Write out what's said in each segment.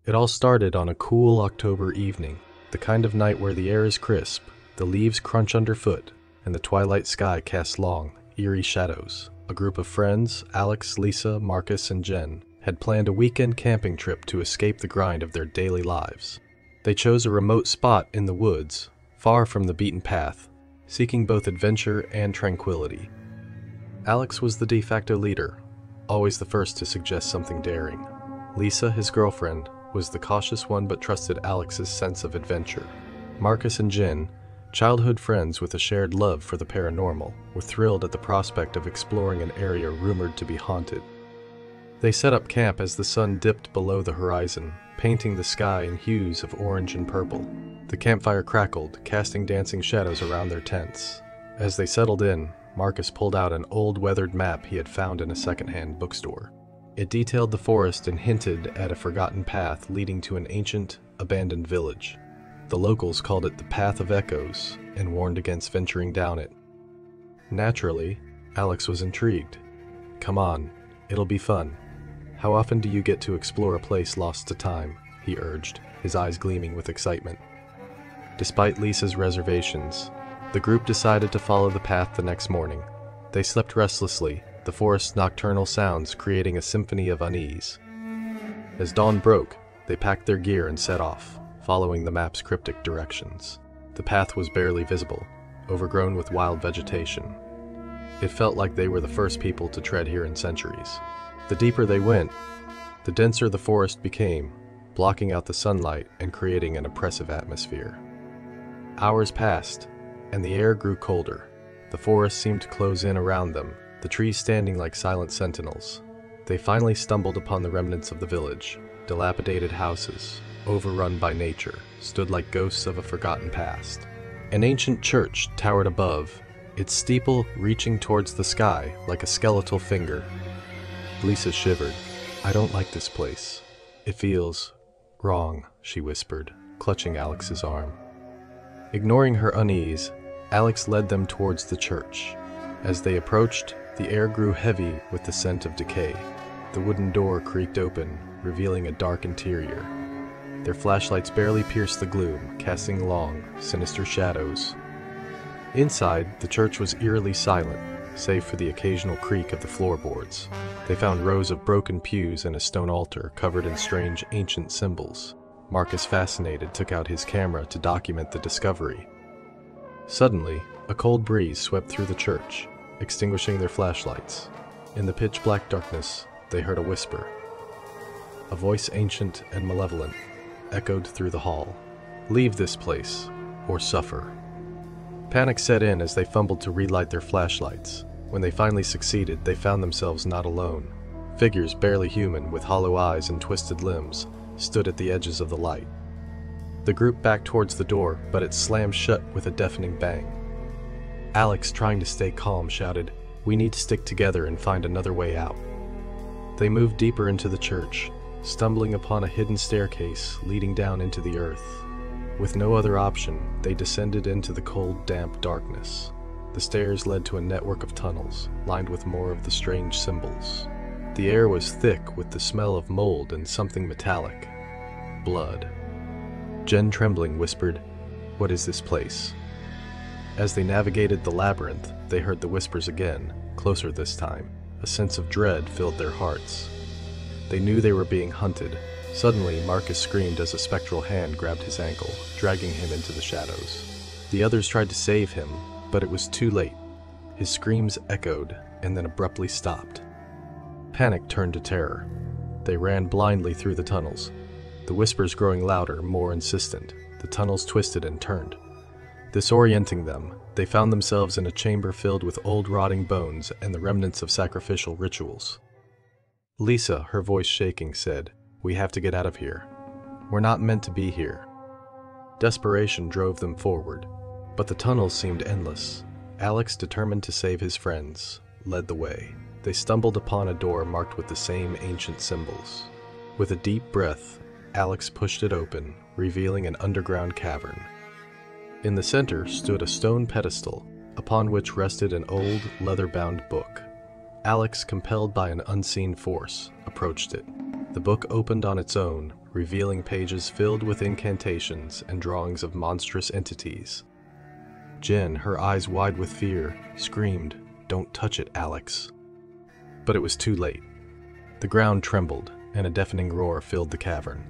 It all started on a cool October evening, the kind of night where the air is crisp, the leaves crunch underfoot, and the twilight sky casts long, eerie shadows. A group of friends, Alex, Lisa, Marcus, and Jen, had planned a weekend camping trip to escape the grind of their daily lives. They chose a remote spot in the woods, far from the beaten path, seeking both adventure and tranquility. Alex was the de facto leader, always the first to suggest something daring. Lisa, his girlfriend, was the cautious one but trusted Alex's sense of adventure. Marcus and Jen, childhood friends with a shared love for the paranormal, were thrilled at the prospect of exploring an area rumored to be haunted. They set up camp as the sun dipped below the horizon, painting the sky in hues of orange and purple. The campfire crackled, casting dancing shadows around their tents. As they settled in, Marcus pulled out an old weathered map he had found in a secondhand bookstore. It detailed the forest and hinted at a forgotten path leading to an ancient, abandoned village. The locals called it the Path of Echoes and warned against venturing down it. Naturally, Alex was intrigued. "Come on, it'll be fun. How often do you get to explore a place lost to time?" he urged, his eyes gleaming with excitement. Despite Lisa's reservations, the group decided to follow the path the next morning. They slept restlessly, the forest's nocturnal sounds creating a symphony of unease. As dawn broke, they packed their gear and set off, following the map's cryptic directions. The path was barely visible, overgrown with wild vegetation. It felt like they were the first people to tread here in centuries. The deeper they went, the denser the forest became, blocking out the sunlight and creating an oppressive atmosphere. Hours passed, and the air grew colder. The forest seemed to close in around them, the trees standing like silent sentinels. They finally stumbled upon the remnants of the village. Dilapidated houses, overrun by nature, stood like ghosts of a forgotten past. An ancient church towered above, its steeple reaching towards the sky like a skeletal finger. Lisa shivered. "I don't like this place. It feels wrong," she whispered, clutching Alex's arm. Ignoring her unease, Alex led them towards the church. As they approached, the air grew heavy with the scent of decay. The wooden door creaked open, revealing a dark interior. Their flashlights barely pierced the gloom, casting long, sinister shadows. Inside, the church was eerily silent, save for the occasional creak of the floorboards. They found rows of broken pews and a stone altar covered in strange ancient symbols. Marcus, fascinated, took out his camera to document the discovery. Suddenly, a cold breeze swept through the church, extinguishing their flashlights. In the pitch-black darkness, they heard a whisper. A voice ancient and malevolent echoed through the hall. "Leave this place, or suffer." Panic set in as they fumbled to relight their flashlights. When they finally succeeded, they found themselves not alone. Figures barely human, with hollow eyes and twisted limbs, stood at the edges of the light. The group backed towards the door, but it slammed shut with a deafening bang. Alex, trying to stay calm, shouted, "We need to stick together and find another way out." They moved deeper into the church, stumbling upon a hidden staircase leading down into the earth. With no other option, they descended into the cold, damp darkness. The stairs led to a network of tunnels, lined with more of the strange symbols. The air was thick with the smell of mold and something metallic. Blood. Jen, trembling, whispered, "What is this place?" As they navigated the labyrinth, they heard the whispers again, closer this time. A sense of dread filled their hearts. They knew they were being hunted. Suddenly, Marcus screamed as a spectral hand grabbed his ankle, dragging him into the shadows. The others tried to save him, but it was too late. His screams echoed, and then abruptly stopped. Panic turned to terror. They ran blindly through the tunnels, the whispers growing louder, more insistent. The tunnels twisted and turned. Disorienting them, they found themselves in a chamber filled with old rotting bones and the remnants of sacrificial rituals. Lisa, her voice shaking, said, "We have to get out of here. We're not meant to be here." Desperation drove them forward, but the tunnels seemed endless. Alex, determined to save his friends, led the way. They stumbled upon a door marked with the same ancient symbols. With a deep breath, Alex pushed it open, revealing an underground cavern. In the center stood a stone pedestal, upon which rested an old, leather-bound book. Alex, compelled by an unseen force, approached it. The book opened on its own, revealing pages filled with incantations and drawings of monstrous entities. Jen, her eyes wide with fear, screamed, "Don't touch it, Alex." But it was too late. The ground trembled, and a deafening roar filled the cavern.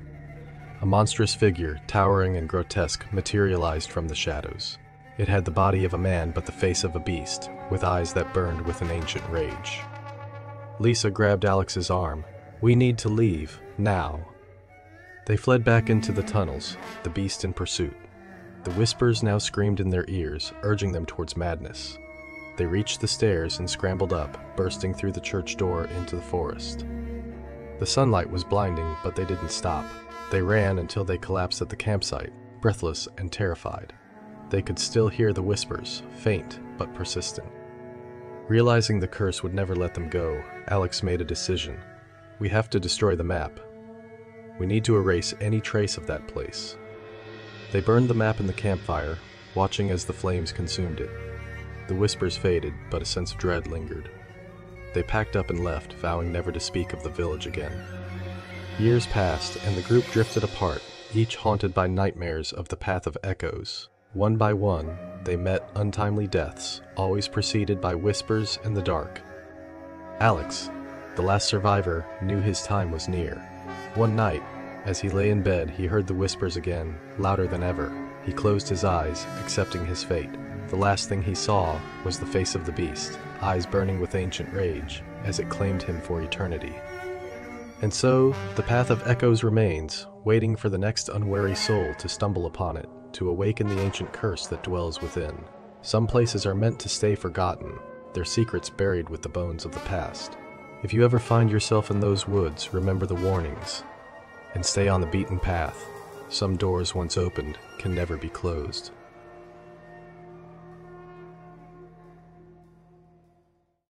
A monstrous figure, towering and grotesque, materialized from the shadows. It had the body of a man but the face of a beast, with eyes that burned with an ancient rage. Lisa grabbed Alex's arm. "We need to leave, now." They fled back into the tunnels, the beast in pursuit. The whispers now screamed in their ears, urging them towards madness. They reached the stairs and scrambled up, bursting through the church door into the forest. The sunlight was blinding, but they didn't stop. They ran until they collapsed at the campsite, breathless and terrified. They could still hear the whispers, faint but persistent. Realizing the curse would never let them go, Alex made a decision. "We have to destroy the map. We need to erase any trace of that place." They burned the map in the campfire, watching as the flames consumed it. The whispers faded, but a sense of dread lingered. They packed up and left, vowing never to speak of the village again. Years passed, and the group drifted apart, each haunted by nightmares of the Path of Echoes. One by one, they met untimely deaths, always preceded by whispers in the dark. Alex, the last survivor, knew his time was near. One night, as he lay in bed, he heard the whispers again, louder than ever. He closed his eyes, accepting his fate. The last thing he saw was the face of the beast, eyes burning with ancient rage, as it claimed him for eternity. And so, the Path of Echoes remains, waiting for the next unwary soul to stumble upon it, to awaken the ancient curse that dwells within. Some places are meant to stay forgotten, their secrets buried with the bones of the past. If you ever find yourself in those woods, remember the warnings, and stay on the beaten path. Some doors once opened can never be closed.